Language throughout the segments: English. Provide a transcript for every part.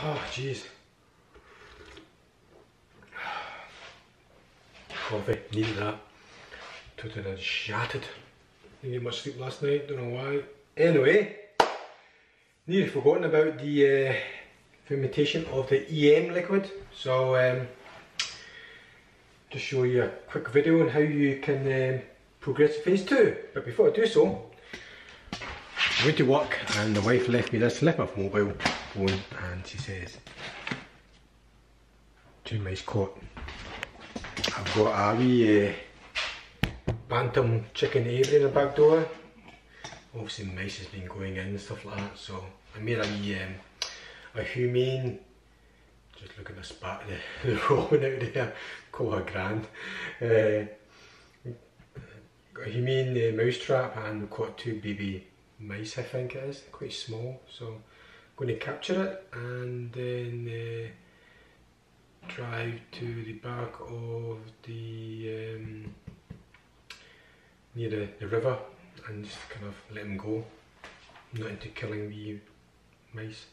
Oh jeez. Coffee, needed that. Totally shattered. Didn't get much sleep last night, don't know why. Anyway, nearly forgotten about the fermentation of the EM liquid. So to show you a quick video on how you can progress to phase 2. But before I do so, I went to work and the wife left me this flip of mobile phone and she says, "Too nice caught. I've got a wee bantam chicken aviary in the back door. Obviously mice has been going in and stuff like that, so I made a wee a humane, just look at the spat the rolling out there, call her grand. Got a humane mouse trap and caught 2 baby mice, I think it is, quite small, so I'm going to capture it and then drive to the back of the near the river and just kind of let them go. I'm not into killing wee mice.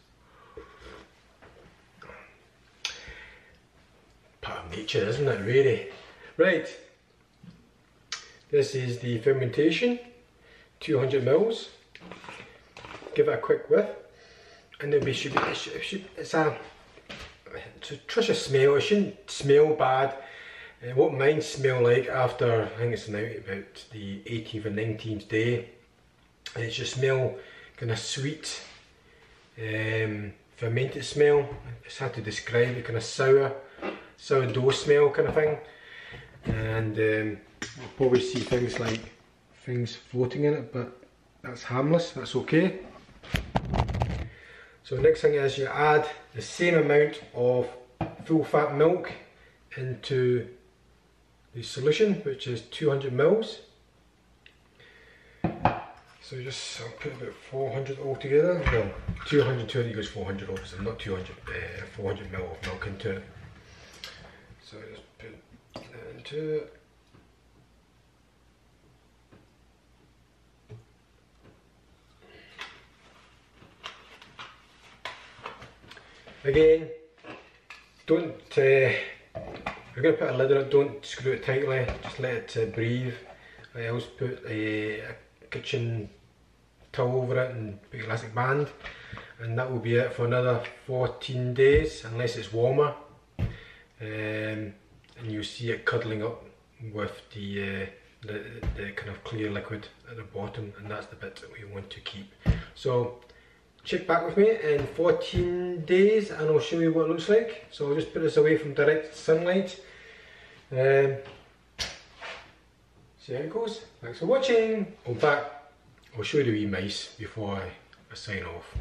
Part of nature, isn't it, really? Right, this is the fermentation, 200 mils. Give it a quick whiff, and then it's a nutritious smell. It shouldn't smell bad. What mine smell like after, I think it's now about the 18th or 19th day, and it just smell kind of sweet, fermented smell. It's hard to describe it, kind of sourdough smell kind of thing. And we'll probably see things like things floating in it, but that's harmless, that's okay. So the next thing is you add the same amount of full fat milk into the solution, which is 200 mils. So just, I'll put about 400 altogether. No, 200 goes 400 obviously, not 200, 400 mil of milk into it. So just put that into it. Again, don't, if you're going to put a lid on it, don't screw it tightly, just let it breathe. I always put a kitchen towel over it and put an elastic band, and that will be it for another 14 days, unless it's warmer. And you'll see it cuddling up with the kind of clear liquid at the bottom, and that's the bit that we want to keep. So check back with me in 14 days and I'll show you what it looks like. So I'll just put this away from direct sunlight. See how it goes. Thanks for watching. I'll show you the wee mice before I sign off.